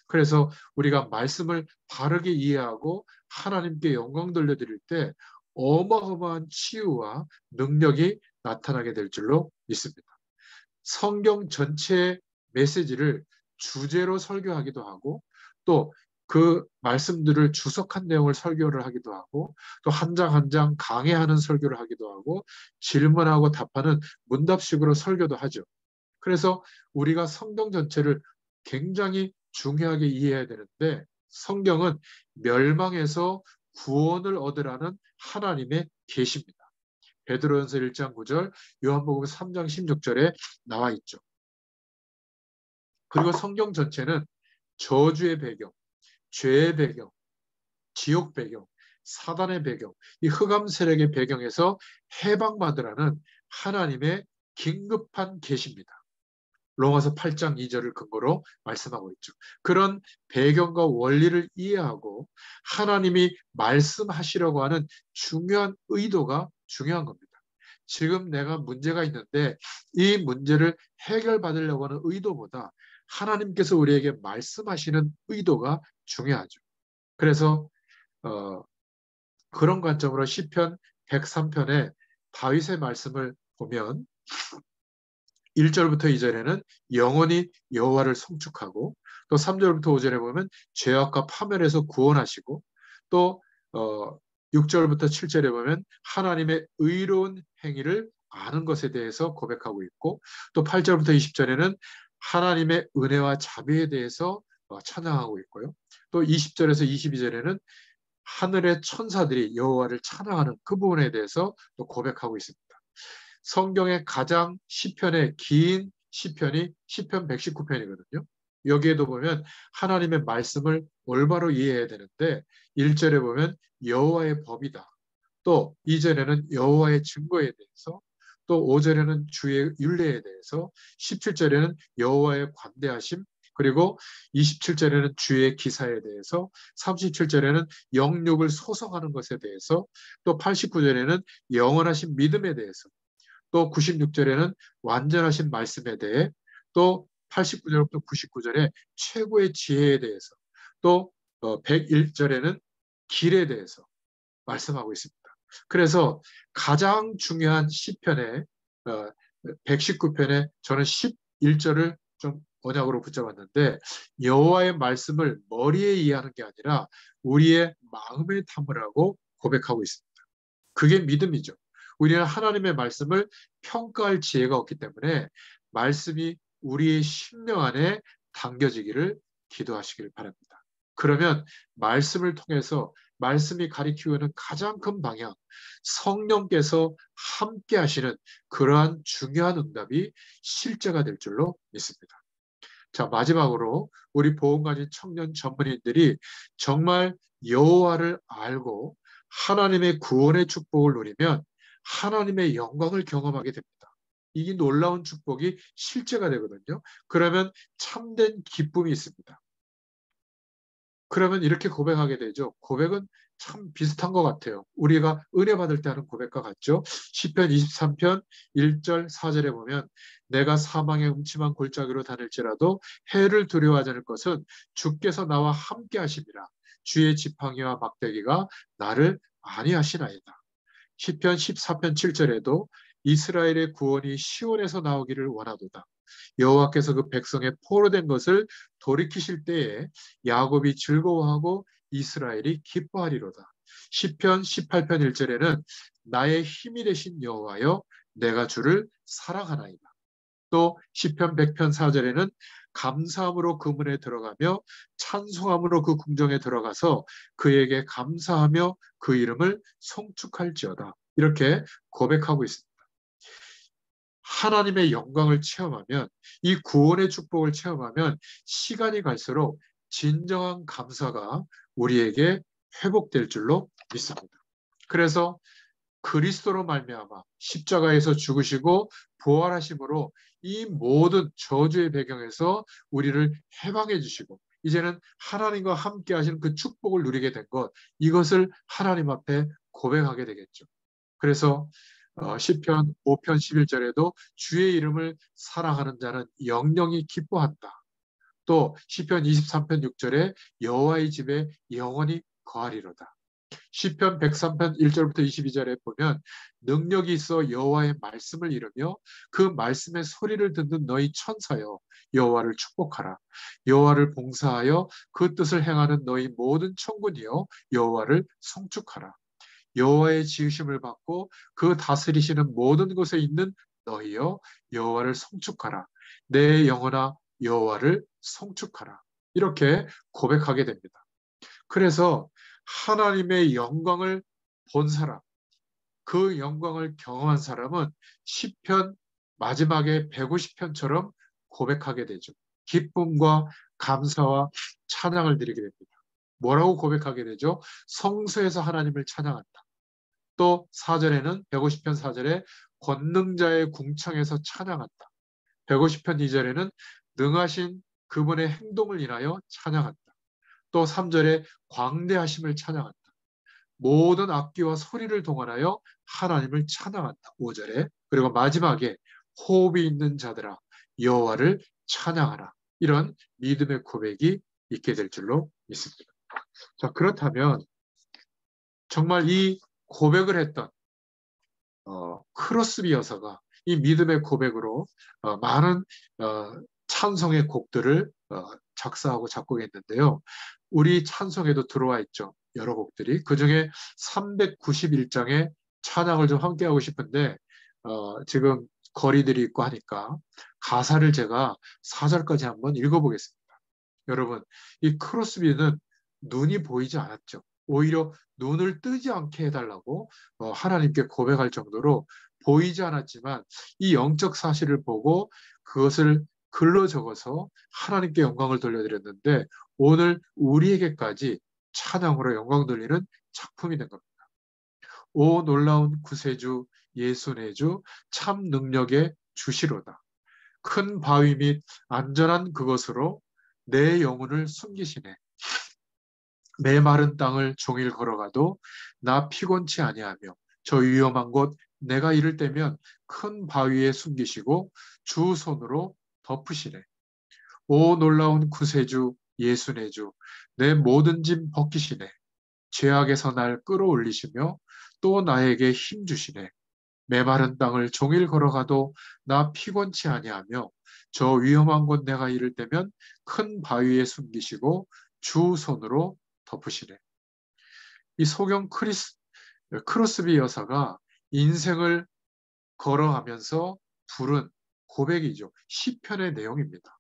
그래서 우리가 말씀을 바르게 이해하고 하나님께 영광 돌려드릴 때 어마어마한 치유와 능력이 나타나게 될 줄로 믿습니다. 성경 전체의 메시지를 주제로 설교하기도 하고 또 그 말씀들을 주석한 내용을 설교를 하기도 하고 또 한 장 한 장 강해하는 설교를 하기도 하고 질문하고 답하는 문답식으로 설교도 하죠. 그래서 우리가 성경 전체를 굉장히 중요하게 이해해야 되는데 성경은 멸망에서 구원을 얻으라는 하나님의 계시입니다. 베드로전서 1장 9절, 요한복음 3장 16절에 나와 있죠. 그리고 성경 전체는 저주의 배경, 죄의 배경, 지옥 배경, 사단의 배경, 이 흑암 세력의 배경에서 해방받으라는 하나님의 긴급한 계시입니다. 로마서 8장 2절을 근거로 말씀하고 있죠. 그런 배경과 원리를 이해하고 하나님이 말씀하시려고 하는 중요한 의도가 중요한 겁니다. 지금 내가 문제가 있는데 이 문제를 해결받으려고 하는 의도보다 하나님께서 우리에게 말씀하시는 의도가 중요하죠. 그래서 그런 관점으로 시편 103편에 다윗의 말씀을 보면 1절부터 2절에는 영원히 여호와를 송축하고 또 3절부터 5절에 보면 죄악과 파멸에서 구원하시고 또 6절부터 7절에 보면 하나님의 의로운 행위를 아는 것에 대해서 고백하고 있고 또 8절부터 20절에는 하나님의 은혜와 자비에 대해서 찬양하고 있고요. 또 20절에서 22절에는 하늘의 천사들이 여호와를 찬양하는 그 부분에 대해서 또 고백하고 있습니다. 성경의 가장 시편의 긴 시편이 시편 119편이거든요. 여기에도 보면 하나님의 말씀을 올바로 이해해야 되는데 1절에 보면 여호와의 법이다. 또 2절에는 여호와의 증거에 대해서 또 5절에는 주의 율례에 대해서 17절에는 여호와의 관대하심 그리고 27절에는 주의 기사에 대해서, 37절에는 영육을 소성하는 것에 대해서, 또 89절에는 영원하신 믿음에 대해서, 또 96절에는 완전하신 말씀에 대해, 또 89절부터 99절에 최고의 지혜에 대해서, 또 101절에는 길에 대해서 말씀하고 있습니다. 그래서 가장 중요한 시편의 119편에 저는 11절을 좀 언약으로 붙잡았는데, 여호와의 말씀을 머리에 이해하는 게 아니라 우리의 마음에 담으라고 고백하고 있습니다. 그게 믿음이죠. 우리는 하나님의 말씀을 평가할 지혜가 없기 때문에 말씀이 우리의 심령 안에 담겨지기를 기도하시길 바랍니다. 그러면 말씀을 통해서 말씀이 가리키는 가장 큰 방향, 성령께서 함께 하시는 그러한 중요한 응답이 실제가 될 줄로 믿습니다. 자, 마지막으로 우리 보험가진 청년 전문인들이 정말 여호와를 알고 하나님의 구원의 축복을 누리면 하나님의 영광을 경험하게 됩니다. 이게 놀라운 축복이 실제가 되거든요. 그러면 참된 기쁨이 있습니다. 그러면 이렇게 고백하게 되죠. 고백은 참 비슷한 것 같아요. 우리가 은혜 받을 때 하는 고백과 같죠. 시편 23편 1절 4절에 보면 내가 사망의 음침한 골짜기로 다닐지라도 해를 두려워하지 않을 것은 주께서 나와 함께 하심이라. 주의 지팡이와 막대기가 나를 안위하시나이다. 시편 14편 7절에도 이스라엘의 구원이 시온에서 나오기를 원하도다. 여호와께서 그 백성의 포로된 것을 돌이키실 때에 야곱이 즐거워하고 이스라엘이 기뻐하리로다. 시편 18편 1절에는 나의 힘이 되신 여호와여 내가 주를 사랑하나이다. 또 시편 100편 4절에는 감사함으로 그 문에 들어가며 찬송함으로 그 궁정에 들어가서 그에게 감사하며 그 이름을 송축할지어다. 이렇게 고백하고 있습니다. 하나님의 영광을 체험하면, 이 구원의 축복을 체험하면 시간이 갈수록 진정한 감사가 우리에게 회복될 줄로 믿습니다. 그래서 그리스도로 말미암아 십자가에서 죽으시고 부활하심으로 이 모든 저주의 배경에서 우리를 해방해 주시고 이제는 하나님과 함께 하시는 그 축복을 누리게 된 것, 이것을 하나님 앞에 고백하게 되겠죠. 그래서 시편 5편 11절에도 주의 이름을 사랑하는 자는 영영이 기뻐한다. 또 시편 23편 6절에 여호와의 집에 영원히 거하리로다. 시편 103편 1절부터 22절에 보면 능력이 있어 여호와의 말씀을 이루며 그 말씀의 소리를 듣는 너희 천사여 여호와를 축복하라. 여호와를 봉사하여 그 뜻을 행하는 너희 모든 천군이여 여호와를 송축하라. 여호와의 지으심을 받고 그 다스리시는 모든 곳에 있는 너희여 여호와를 송축하라. 내 영혼아 여호와를 송축하라. 이렇게 고백하게 됩니다. 그래서 하나님의 영광을 본 사람, 그 영광을 경험한 사람은 시편 마지막에 150편처럼 고백하게 되죠. 기쁨과 감사와 찬양을 드리게 됩니다. 뭐라고 고백하게 되죠? 성소에서 하나님을 찬양한다. 또 4절에는 150편 4절에 권능자의 궁창에서 찬양한다. 150편 2절에는 능하신 그분의 행동을 인하여 찬양한다. 또 3절에 광대하심을 찬양한다. 모든 악기와 소리를 동원하여 하나님을 찬양한다. 5절에 그리고 마지막에 호흡이 있는 자들아 여호와를 찬양하라. 이런 믿음의 고백이 있게 될 줄로 믿습니다. 자, 그렇다면 정말 이 고백을 했던 크로스비 여사가 이 믿음의 고백으로 많은 찬송의 곡들을 작사하고 작곡했는데요. 우리 찬송에도 들어와 있죠. 여러 곡들이. 그중에 391장의 찬양을 좀 함께하고 싶은데 지금 거리들이 있고 하니까 가사를 제가 4절까지 한번 읽어보겠습니다. 여러분, 이 크로스비는 눈이 보이지 않았죠. 오히려 눈을 뜨지 않게 해달라고 하나님께 고백할 정도로 보이지 않았지만 이 영적 사실을 보고 그것을 글로 적어서 하나님께 영광을 돌려드렸는데 오늘 우리에게까지 찬양으로 영광 돌리는 작품이 된 겁니다. 오 놀라운 구세주 예수 내 주 참 능력의 주시로다. 큰 바위 및 안전한 그것으로 내 영혼을 숨기시네. 메마른 땅을 종일 걸어가도 나 피곤치 아니하며 저 위험한 곳 내가 이를 때면 큰 바위에 숨기시고 주 손으로 덮으시네. 오 놀라운 구세주 예수네 주, 내 모든 짐 벗기시네. 죄악에서 날 끌어올리시며 또 나에게 힘 주시네. 메마른 땅을 종일 걸어가도 나 피곤치 아니하며 저 위험한 곳 내가 이를 때면 큰 바위에 숨기시고 주 손으로 덮으시네. 이 소경 크로스비 여사가 인생을 걸어가면서 부른 고백이죠. 시편의 내용입니다.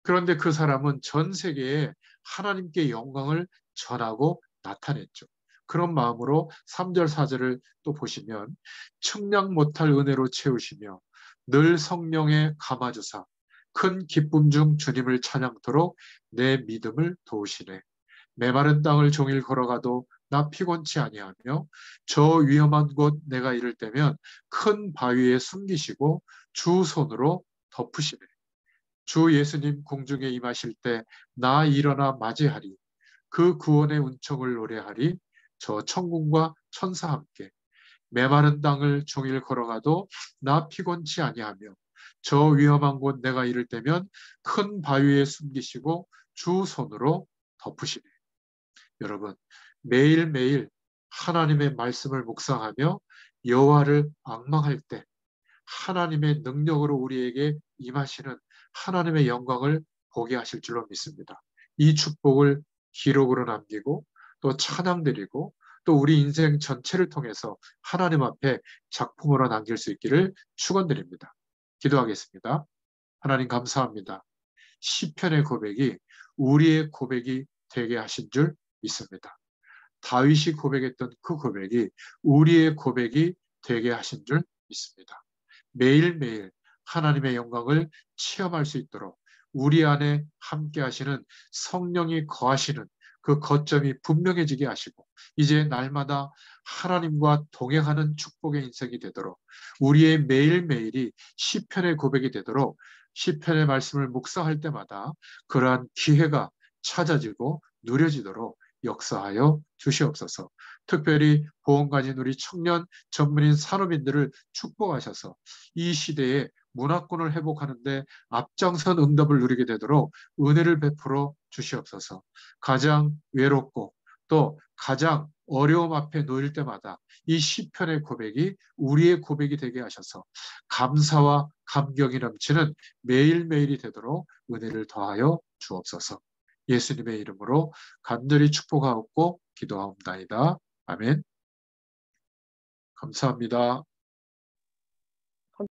그런데 그 사람은 전 세계에 하나님께 영광을 전하고 나타냈죠. 그런 마음으로 3절, 4절을 또 보시면 측량 못할 은혜로 채우시며 늘 성령에 감아주사 큰 기쁨 중 주님을 찬양토록 내 믿음을 도우시네. 메마른 땅을 종일 걸어가도 나 피곤치 아니하며 저 위험한 곳 내가 이를 때면 큰 바위에 숨기시고 주 손으로 덮으시네. 주 예수님 공중에 임하실 때 나 일어나 맞이하리. 그 구원의 은총을 노래하리. 저 천군과 천사 함께 메마른 땅을 종일 걸어가도 나 피곤치 아니하며 저 위험한 곳 내가 이를 때면 큰 바위에 숨기시고 주 손으로 덮으시네. 여러분, 매일매일 하나님의 말씀을 묵상하며 여호와를 앙망할 때 하나님의 능력으로 우리에게 임하시는 하나님의 영광을 보게 하실 줄로 믿습니다. 이 축복을 기록으로 남기고 또 찬양드리고 또 우리 인생 전체를 통해서 하나님 앞에 작품으로 남길 수 있기를 축원드립니다. 기도하겠습니다. 하나님 감사합니다. 시편의 고백이 우리의 고백이 되게 하신 줄 믿습니다. 다윗이 고백했던 그 고백이 우리의 고백이 되게 하신 줄 믿습니다. 매일매일 하나님의 영광을 체험할 수 있도록 우리 안에 함께 하시는 성령이 거하시는 그 거점이 분명해지게 하시고 이제 날마다 하나님과 동행하는 축복의 인생이 되도록 우리의 매일매일이 시편의 고백이 되도록 시편의 말씀을 묵상할 때마다 그러한 기회가 찾아지고 누려지도록 역사하여 주시옵소서. 특별히 보험 가진 우리 청년 전문인 산업인들을 축복하셔서 이 시대에 문화권을 회복하는데 앞장선 응답을 누리게 되도록 은혜를 베풀어 주시옵소서. 가장 외롭고 또 가장 어려움 앞에 놓일 때마다 이 시편의 고백이 우리의 고백이 되게 하셔서 감사와 감격이 넘치는 매일매일이 되도록 은혜를 더하여 주옵소서. 예수님의 이름으로 간절히 축복하옵고 기도하옵나이다. 아멘. 감사합니다.